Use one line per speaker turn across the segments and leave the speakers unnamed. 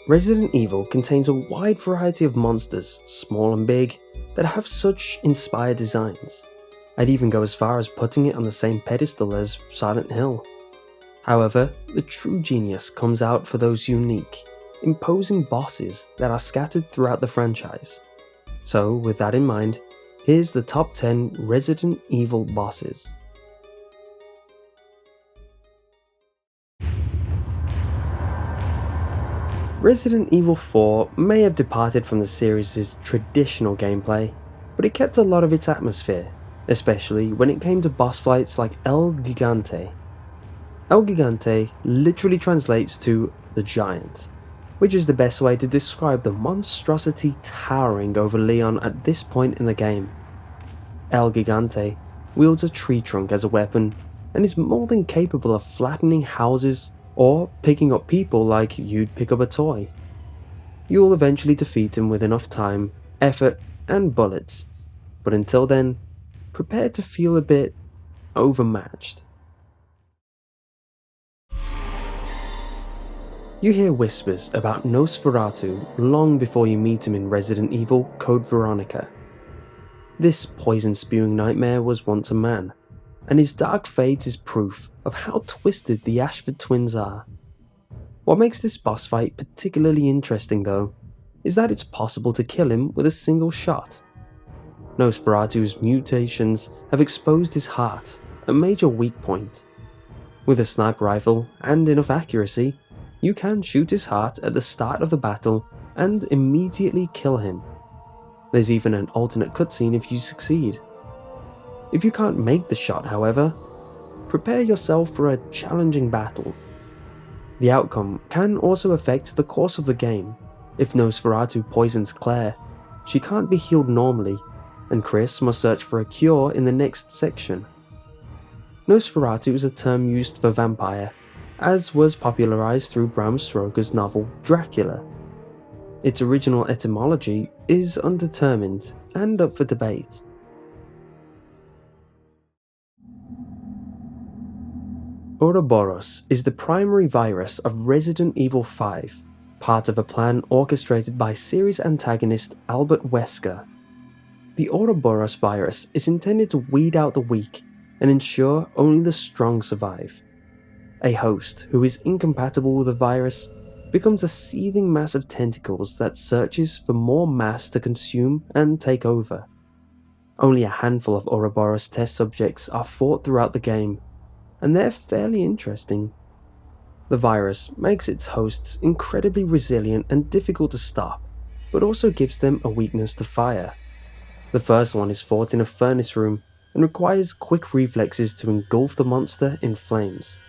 Resident Evil contains a wide variety of monsters, small and big, that have such inspired designs. I'd even go as far as putting it on the same pedestal as Silent Hill. However, the true genius comes out for those unique, imposing bosses that are scattered throughout the franchise. So, with that in mind, here's the top 10 Resident Evil bosses. Resident Evil 4 may have departed from the series' traditional gameplay, but it kept a lot of its atmosphere, especially when it came to boss fights like El Gigante. El Gigante literally translates to the giant, which is the best way to describe the monstrosity towering over Leon at this point in the game. El Gigante wields a tree trunk as a weapon and is more than capable of flattening houses or picking up people like you'd pick up a toy. You'll eventually defeat him with enough time, effort, and bullets, but until then, prepare to feel a bit overmatched. You hear whispers about Nosferatu long before you meet him in Resident Evil Code Veronica. This poison-spewing nightmare was once a man, and his dark fades is proof of how twisted the Ashford twins are. What makes this boss fight particularly interesting though, is that it's possible to kill him with a single shot. Nosferatu's mutations have exposed his heart, a major weak point. With a sniper rifle and enough accuracy, you can shoot his heart at the start of the battle and immediately kill him. There's even an alternate cutscene if you succeed. If you can't make the shot, however, prepare yourself for a challenging battle. The outcome can also affect the course of the game. If Nosferatu poisons Claire, she can't be healed normally, and Chris must search for a cure in the next section. Nosferatu is a term used for vampire, as was popularized through Bram Stoker's novel Dracula. Its original etymology is undetermined and up for debate. Oroboros is the primary virus of Resident Evil 5, part of a plan orchestrated by series antagonist Albert Wesker. The Oroboros virus is intended to weed out the weak and ensure only the strong survive. A host who is incompatible with the virus becomes a seething mass of tentacles that searches for more mass to consume and take over. Only a handful of Oroboros test subjects are fought throughout the game, and they're fairly interesting. The virus makes its hosts incredibly resilient and difficult to stop, but also gives them a weakness to fire. The first one is fought in a furnace room and requires quick reflexes to engulf the monster in flames.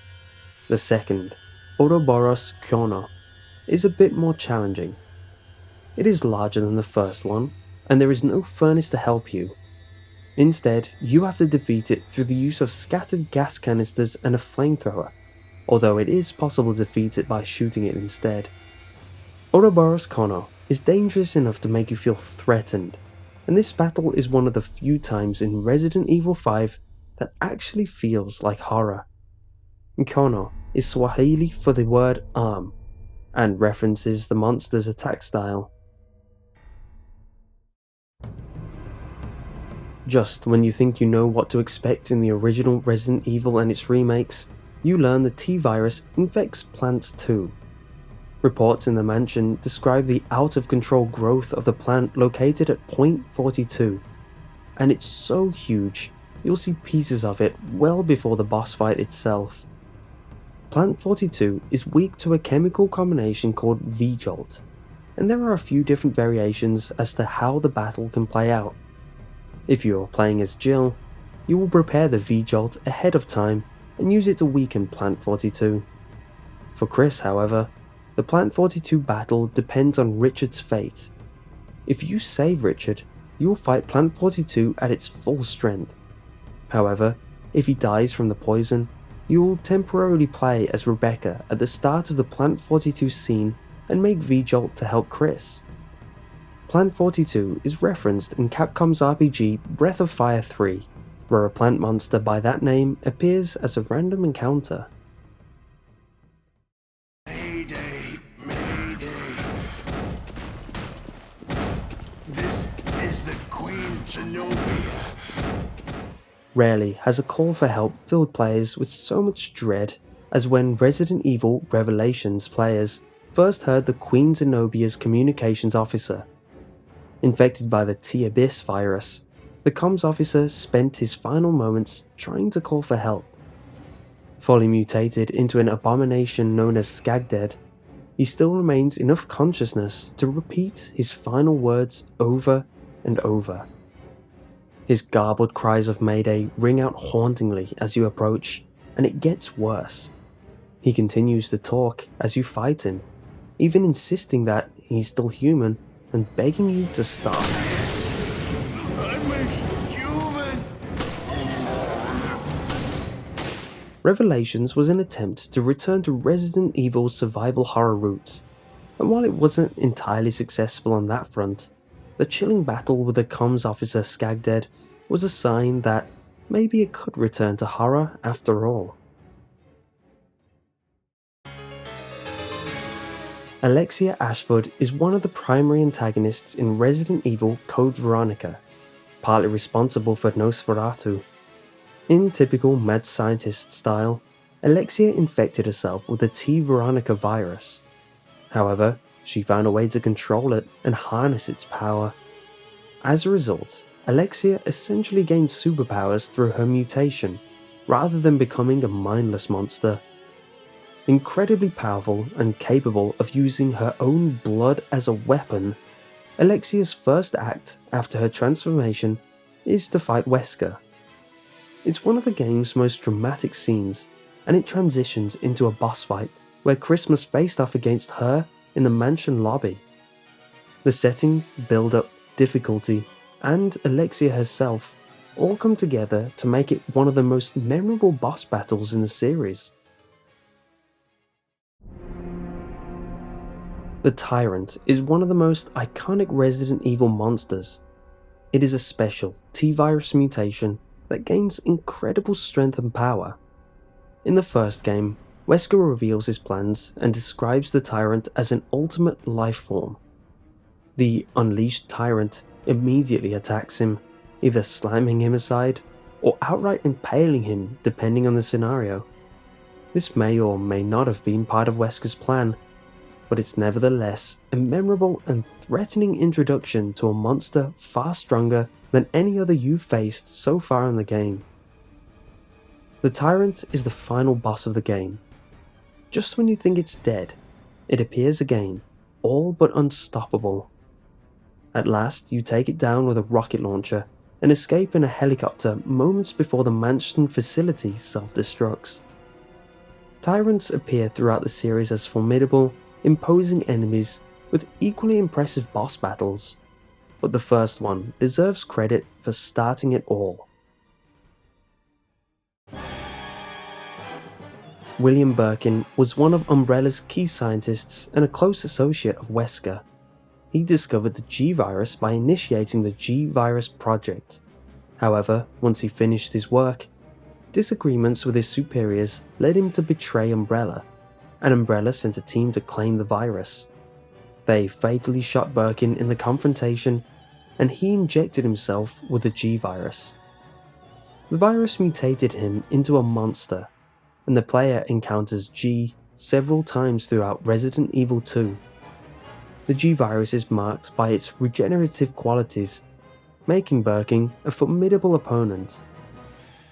The second, Oroboros Kyono, is a bit more challenging. It is larger than the first one, and there is no furnace to help you. Instead, you have to defeat it through the use of scattered gas canisters and a flamethrower, although it is possible to defeat it by shooting it instead. Oroboros Kyono is dangerous enough to make you feel threatened, and this battle is one of the few times in Resident Evil 5 that actually feels like horror. Kyono is Swahili for the word arm, and references the monster's attack style. Just when you think you know what to expect in the original Resident Evil and its remakes, you learn the T-Virus infects plants too. Reports in the mansion describe the out-of-control growth of the plant located at Point 42, and it's so huge you'll see pieces of it well before the boss fight itself. Plant 42 is weak to a chemical combination called V-Jolt, and there are a few different variations as to how the battle can play out. If you're playing as Jill, you will prepare the V-Jolt ahead of time and use it to weaken Plant 42. For Chris, however, the Plant 42 battle depends on Richard's fate. If you save Richard, you will fight Plant 42 at its full strength. However, if he dies from the poison, you will temporarily play as Rebecca at the start of the Plant 42 scene and make V-Jolt to help Chris. Plant 42 is referenced in Capcom's RPG Breath of Fire 3, where a plant monster by that name appears as a random encounter.
Mayday, Mayday,
Rarely has a call for help filled players with so much dread as when Resident Evil Revelations players first heard the Queen Zenobia's communications officer. Infected by the T-Abyss virus, the comms officer spent his final moments trying to call for help. Fully mutated into an abomination known as Skagdead, he still remains enough consciousness to repeat his final words over and over. His garbled cries of Mayday ring out hauntingly as you approach, and it gets worse. He continues to talk as you fight him, even insisting that he's still human and begging you to stop.
I'm a human!
Revelations was an attempt to return to Resident Evil's survival horror roots, and while it wasn't entirely successful on that front, the chilling battle with the comms officer Skagdead was a sign that maybe it could return to horror after all. Alexia Ashford is one of the primary antagonists in Resident Evil Code Veronica, partly responsible for Nosferatu. In typical mad scientist style, Alexia infected herself with the T-Veronica virus. However, she found a way to control it and harness its power. As a result, Alexia essentially gained superpowers through her mutation, rather than becoming a mindless monster. Incredibly powerful and capable of using her own blood as a weapon, Alexia's first act after her transformation is to fight Wesker. It's one of the game's most dramatic scenes, and it transitions into a boss fight where Christmas faced off against her in the mansion lobby. The setting, build-up, difficulty, and Alexia herself all come together to make it one of the most memorable boss battles in the series. The Tyrant is one of the most iconic Resident Evil monsters. It is a special T-virus mutation that gains incredible strength and power. In the first game, Wesker reveals his plans and describes the Tyrant as an ultimate life form. The unleashed Tyrant immediately attacks him, either slamming him aside or outright impaling him depending on the scenario. This may or may not have been part of Wesker's plan, but it's nevertheless a memorable and threatening introduction to a monster far stronger than any other you've faced so far in the game. The Tyrant is the final boss of the game. Just when you think it's dead, it appears again, all but unstoppable. At last, you take it down with a rocket launcher and escape in a helicopter moments before the mansion facility self-destructs. Tyrants appear throughout the series as formidable, imposing enemies with equally impressive boss battles, but the first one deserves credit for starting it all. William Birkin was one of Umbrella's key scientists and a close associate of Wesker. He discovered the G-Virus by initiating the G-Virus project. However, once he finished his work, disagreements with his superiors led him to betray Umbrella, and Umbrella sent a team to claim the virus. They fatally shot Birkin in the confrontation, and he injected himself with the G-Virus. The virus mutated him into a monster, and the player encounters G several times throughout Resident Evil 2. The G-Virus is marked by its regenerative qualities, making Birkin a formidable opponent.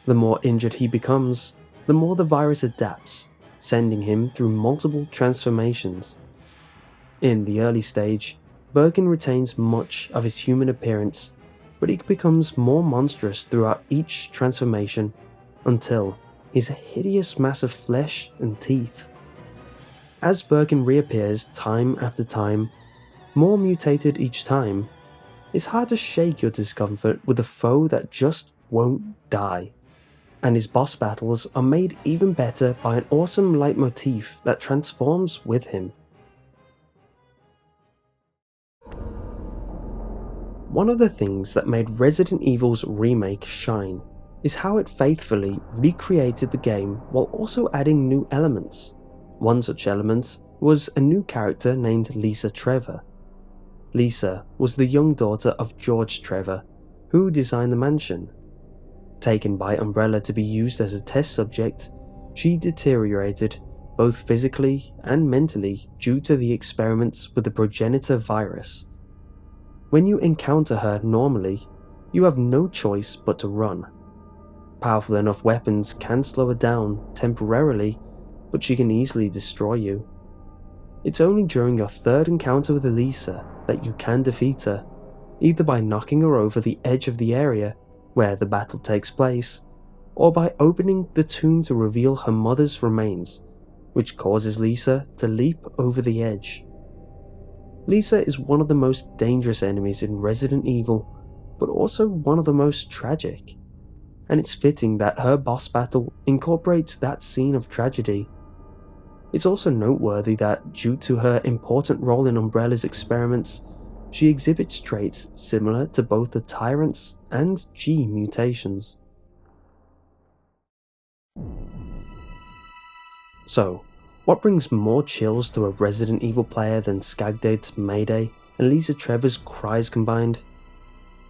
The more injured he becomes, the more the virus adapts, sending him through multiple transformations. In the early stage, Birkin retains much of his human appearance, but he becomes more monstrous throughout each transformation until he's a hideous mass of flesh and teeth. As Birkin reappears time after time, more mutated each time, it's hard to shake your discomfort with a foe that just won't die. And his boss battles are made even better by an awesome leitmotif that transforms with him. One of the things that made Resident Evil's remake shine is how it faithfully recreated the game while also adding new elements. One such element was a new character named Lisa Trevor. Lisa was the young daughter of George Trevor, Who designed the mansion? Taken by Umbrella to be used as a test subject, she deteriorated both physically and mentally due to the experiments with the progenitor virus. When you encounter her normally, you have no choice but to run. Powerful enough weapons can slow her down temporarily, but she can easily destroy you. It's only during your third encounter with Alexia that you can defeat her, either by knocking her over the edge of the area where the battle takes place, or by opening the tomb to reveal her mother's remains, which causes Alexia to leap over the edge. Alexia is one of the most dangerous enemies in Resident Evil, but also one of the most tragic, and it's fitting that her boss battle incorporates that scene of tragedy. It's also noteworthy that, due to her important role in Umbrella's experiments, she exhibits traits similar to both the Tyrant's and G mutations. So, what brings more chills to a Resident Evil player than Skagdade's Mayday and Lisa Trevor's cries combined?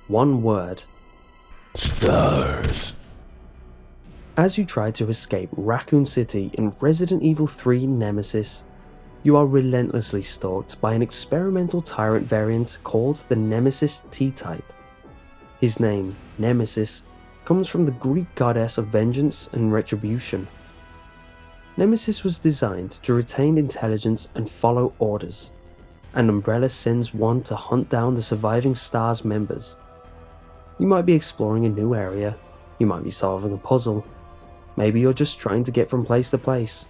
One word:
Stars.
As you try to escape Raccoon City in Resident Evil 3 Nemesis, you are relentlessly stalked by an experimental tyrant variant called the Nemesis T-type. His name, Nemesis, comes from the Greek goddess of vengeance and retribution. Nemesis was designed to retain intelligence and follow orders, and Umbrella sends one to hunt down the surviving STARS members. You might be exploring a new area, you might be solving a puzzle, maybe you're just trying to get from place to place.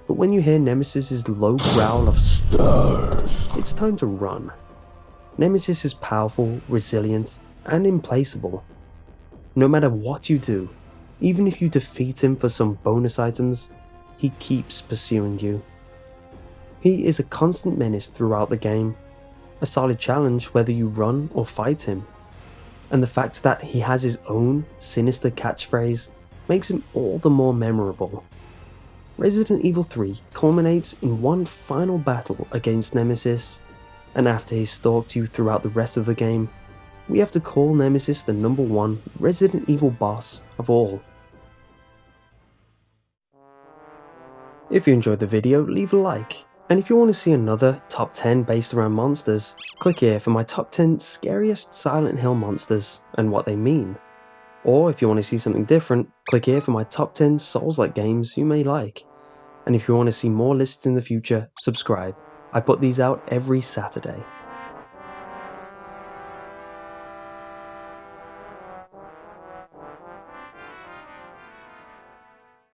But when you hear Nemesis's low growl of stars, it's time to run. Nemesis is powerful, resilient, and implacable. No matter what you do, even if you defeat him for some bonus items, he keeps pursuing you. He is a constant menace throughout the game, a solid challenge whether you run or fight him. And the fact that he has his own sinister catchphrase makes him all the more memorable. Resident Evil 3 culminates in one final battle against Nemesis, and after he's stalked you throughout the rest of the game, we have to call Nemesis the #1 Resident Evil boss of all. If you enjoyed the video, leave a like, and if you want to see another top 10 based around monsters, click here for my top 10 scariest Silent Hill monsters and what they mean. Or if you want to see something different, click here for my top 10 Souls-like games you may like. And if you want to see more lists in the future, subscribe. I put these out every Saturday.